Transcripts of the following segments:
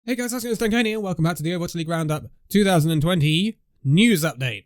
Hey guys, how's it going? It's Danconia. Welcome back to the Overwatch League Roundup 2020 news update.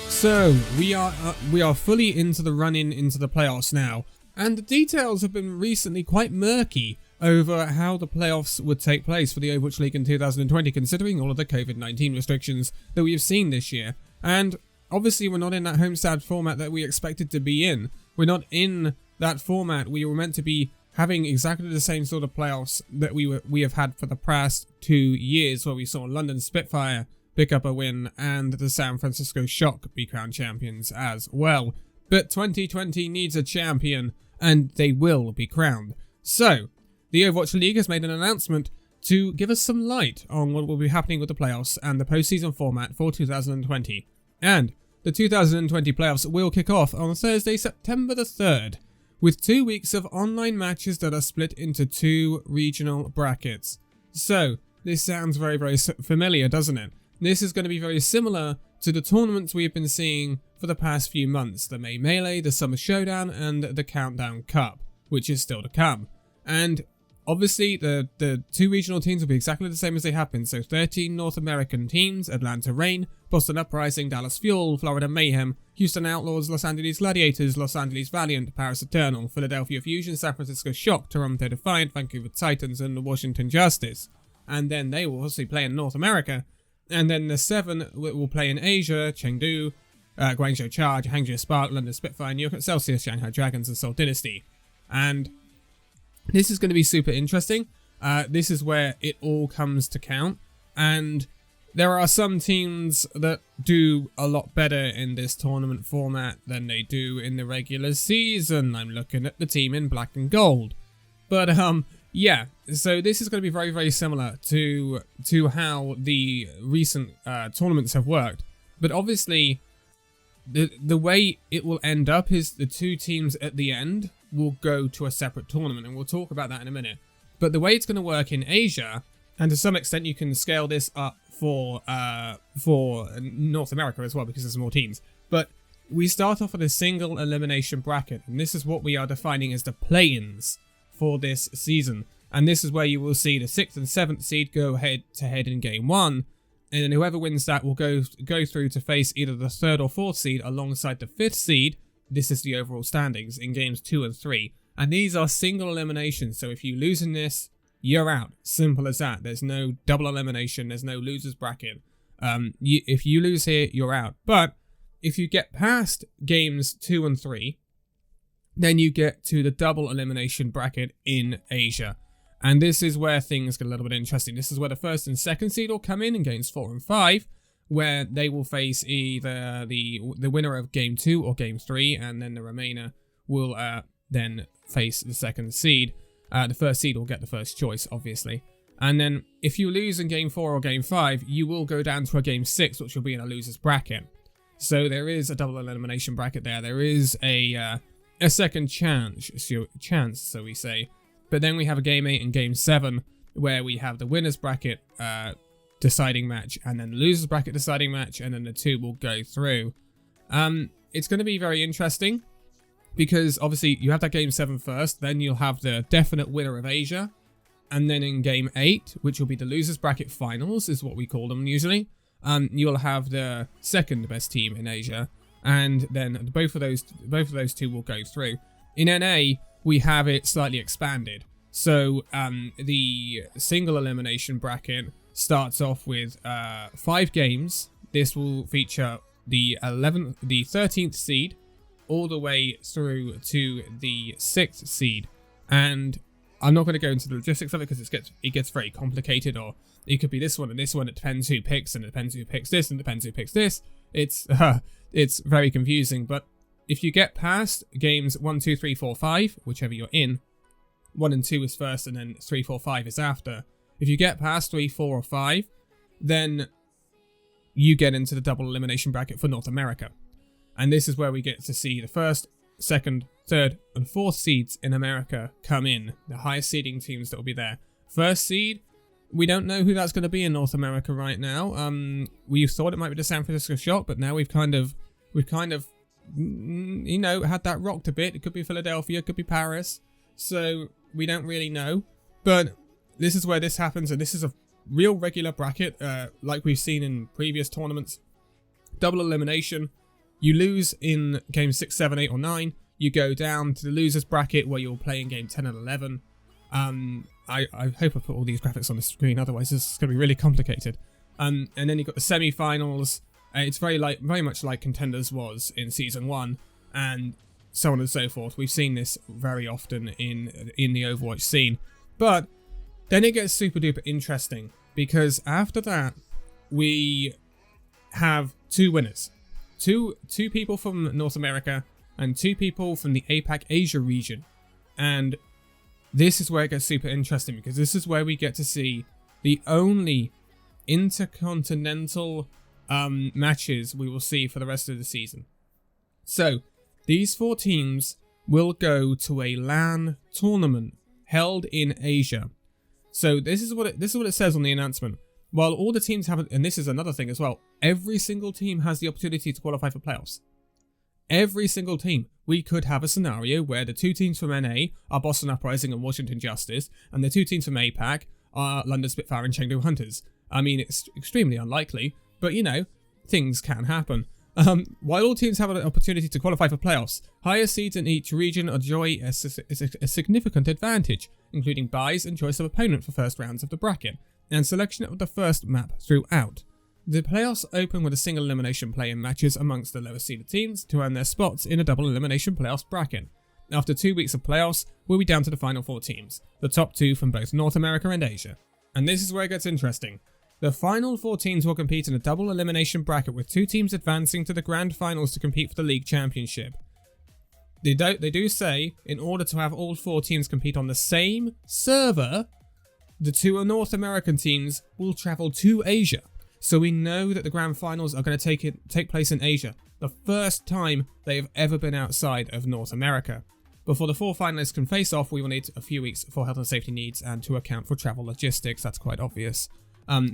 So we are fully into the run-in into the playoffs now, and the details have been recently quite murky over how the playoffs would take place for the Overwatch League in 2020, considering all of the COVID-19 restrictions that we have seen this year. And obviously, we're not in that homestand format that we expected to be in. We're not in that format. We were meant to be having exactly the same sort of playoffs that we have had for the past 2 years, where we saw London Spitfire pick up a win and the San Francisco Shock be crowned champions as well. But 2020 needs a champion, and they will be crowned. So, the Overwatch League has made an announcement to give us some light on what will be happening with the playoffs and the postseason format for 2020. And the 2020 playoffs will kick off on Thursday, September the 3rd. With 2 weeks of online matches that are split into 2 regional brackets. So, this sounds very, very familiar, doesn't it? This is going to be very similar to the tournaments we have been seeing for the past few months. The May Melee, the Summer Showdown, and the Countdown Cup, which is still to come. And obviously, the 2 regional teams will be exactly the same as they have been. So 13 North American teams: Atlanta Reign, Boston Uprising, Dallas Fuel, Florida Mayhem, Houston Outlaws, Los Angeles Gladiators, Los Angeles Valiant, Paris Eternal, Philadelphia Fusion, San Francisco Shock, Toronto Defiant, Vancouver Titans, and Washington Justice. And then they will also play in North America. And then the 7 will play in Asia: Chengdu, Guangzhou Charge, Hangzhou Spark, London Spitfire, New York Excelsior, Shanghai Dragons, and Seoul Dynasty. And this is going to be super interesting. This is where it all comes to count. And there are some teams that do a lot better in this tournament format than they do in the regular season. I'm looking at the team in black and gold. But, yeah. So this is going to be very, very similar to how the recent tournaments have worked. But obviously, the way it will end up is the 2 teams at the end will go to a separate tournament, and we'll talk about that in a minute. But the way it's going to work in Asia, and to some extent you can scale this up for North America as well, because there's more teams. But we start off with a single elimination bracket, and this is what we are defining as the play-ins for this season. And this is where you will see the 6th and 7th seed go head-to-head in Game 1, and then whoever wins that will go through to face either the 3rd or 4th seed alongside the 5th seed. This is the overall standings in Games 2 and 3. And these are single eliminations, so if you lose in this, you're out. Simple as that. There's no double elimination. There's no losers bracket. If you lose here, you're out. But if you get past Games 2 and 3, then you get to the double elimination bracket in Asia. And this is where things get a little bit interesting. This is where the 1st and 2nd seed will come in Games 4 and 5, where they will face either the winner of Game 2 or Game 3, and then the remainder will then face the 2nd seed. The 1st seed will get the first choice, obviously. And then if you lose in Game 4 or Game 5, you will go down to a Game 6, which will be in a loser's bracket. So there is a double elimination bracket there. There is a second chance, so we say. But then we have a Game 8 and Game 7, where we have the winner's bracket deciding match, and then the loser's bracket deciding match, and then the 2 will go through. It's going to be very interesting, because obviously you have that Game 7 first, then you'll have the definite winner of Asia, and then in Game 8, which will be the loser's bracket finals, is what we call them usually, you'll have the 2nd best team in Asia, and then both of those 2 will go through. In NA, we have it slightly expanded. So the single elimination bracket starts off with 5 games. This will feature the 13th seed, all the way through to the 6th seed. And I'm not going to go into the logistics of it because it gets very complicated, or it could be this one and this one. It depends who picks, and it depends who picks this, and it depends who picks this. It's very confusing. But if you get past games 1, 2, 3, 4, 5, whichever you're in, 1 and 2 is first, and then 3, 4, 5 is after. If you get past 3, 4, or 5, then you get into the double elimination bracket for North America. And this is where we get to see the 1st, 2nd, 3rd, and 4th seeds in America come in. The highest seeding teams that will be there. 1st seed, we don't know who that's going to be in North America right now. We thought it might be the San Francisco Shock, but now we've kind of had that rocked a bit. It could be Philadelphia, it could be Paris. So we don't really know, but this is where this happens, and this is a real regular bracket, like we've seen in previous tournaments. Double elimination. You lose in game 6, 7, 8, or 9. You go down to the losers bracket where you'll play in game 10 and 11. I hope I put all these graphics on the screen, otherwise this is going to be really complicated. And then you've got the semi-finals. It's very much like Contenders was in Season 1, and so on and so forth. We've seen this very often in the Overwatch scene. But then it gets super duper interesting, because after that, we have 2 winners. Two people from North America and 2 people from the APAC Asia region. And this is where it gets super interesting, because this is where we get to see the only intercontinental matches we will see for the rest of the season. So these 4 teams will go to a LAN tournament held in Asia. So this is what it says on the announcement. While all the teams have, and this is another thing as well, every single team has the opportunity to qualify for playoffs. Every single team. We could have a scenario where the 2 teams from NA are Boston Uprising and Washington Justice, and the 2 teams from APAC are London Spitfire and Chengdu Hunters. I mean, it's extremely unlikely, but you know, things can happen. While all teams have an opportunity to qualify for playoffs, higher seeds in each region enjoy a significant advantage, including buys and choice of opponent for first rounds of the bracket, and selection of the first map throughout. The playoffs open with a single elimination play-in matches amongst the lower seeded teams to earn their spots in a double elimination playoffs bracket. After 2 weeks of playoffs, we'll be down to the final 4 teams, the top 2 from both North America and Asia. And this is where it gets interesting. The final 4 teams will compete in a double elimination bracket, with 2 teams advancing to the grand finals to compete for the league championship. They do say, in order to have all 4 teams compete on the same server, the 2 North American teams will travel to Asia. So we know that the grand finals are going to take place in Asia, the first time they have ever been outside of North America. Before the 4 finalists can face off, we will need a few weeks for health and safety needs and to account for travel logistics. That's quite obvious.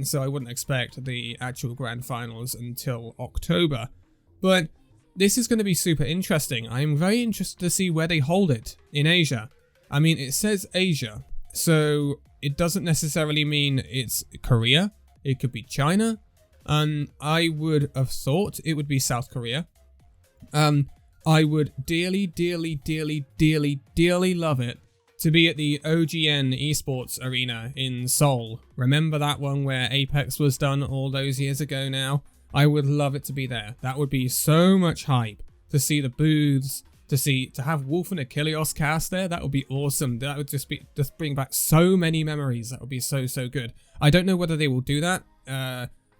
So I wouldn't expect the actual grand finals until October. But this is going to be super interesting. I'm very interested to see where they hold it in Asia. I mean, it says Asia, so it doesn't necessarily mean it's Korea. It could be China. I would have thought it would be South Korea. I would dearly, dearly, dearly, dearly, dearly love it to be at the OGN esports arena in Seoul. Remember that one where Apex was done all those years ago now? I would love it to be there. That would be so much hype. To see the booths, to have Wolf and Achilleos cast there, that would be awesome. That would just bring back so many memories. That would be so good. I don't know whether they will do that.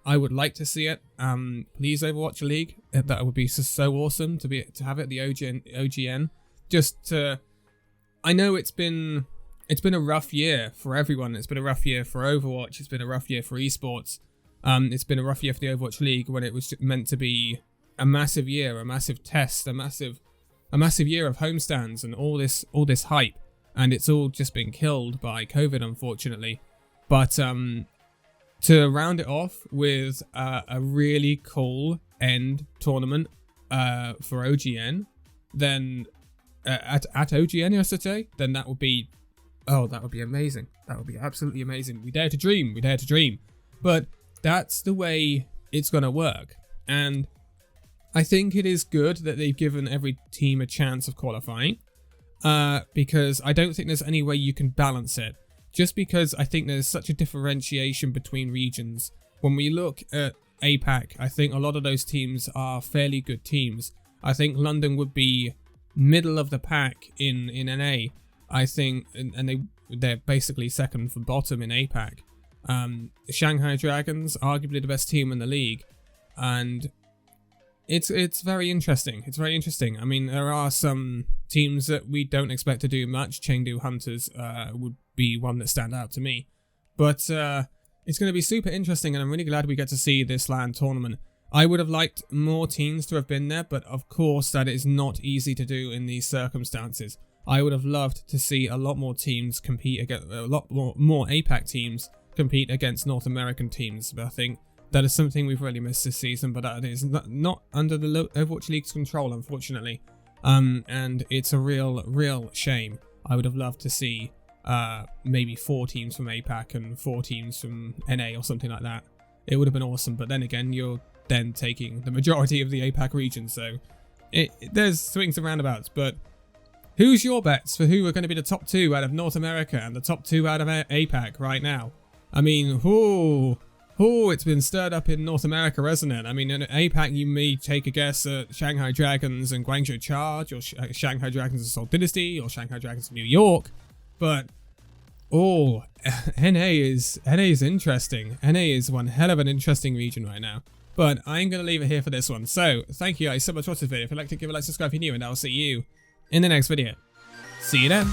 I would like to see it. Please, Overwatch League. That would be so awesome to have it at the OGN. Just to, I know it's been a rough year for everyone. It's been a rough year for Overwatch. It's been a rough year for esports. It's been a rough year for the Overwatch League when it was meant to be a massive year, a massive test, a massive year of homestands and all this hype, and it's all just been killed by COVID, unfortunately. But to round it off with a really cool end tournament for OGN, then at OGN, I should say, then that would be amazing. That would be absolutely amazing. We dare to dream. But that's the way it's going to work. And I think it is good that they've given every team a chance of qualifying, because I don't think there's any way you can balance it. Just because I think there's such a differentiation between regions. When we look at APAC, I think a lot of those teams are fairly good teams. I think London would be middle of the pack in NA. I think, and they're basically second from bottom in APAC. Shanghai Dragons, arguably the best team in the league, and it's very interesting. It's very interesting. I mean, there are some teams that we don't expect to do much. Chengdu Hunters would be one that stand out to me, but it's going to be super interesting, and I'm really glad we get to see this LAN tournament. I would have liked more teams to have been there, but of course that is not easy to do in these circumstances. I would have loved to see a lot more teams compete against, a lot more APAC teams compete against North American teams, but I think that is something we've really missed this season, but that is not under the Overwatch League's control, unfortunately. And it's a real shame. I would have loved to see maybe 4 teams from APAC and 4 teams from NA or something like that. It would have been awesome, but then again, you're then taking the majority of the APAC region, so there's swings and roundabouts. But who's your bets for who are going to be the top 2 out of North America and the top 2 out of APAC right now? I mean, it's been stirred up in North America, hasn't it? I mean, in APAC, you may take a guess at Shanghai Dragons and Guangzhou Charge, or Shanghai Dragons and Seoul Dynasty, or Shanghai Dragons and New York. But, NA is interesting. NA is one hell of an interesting region right now. But I'm going to leave it here for this one. So, thank you guys so much for watching this video. If you'd like to give a like, subscribe if you're new, and I'll see you in the next video. See you then.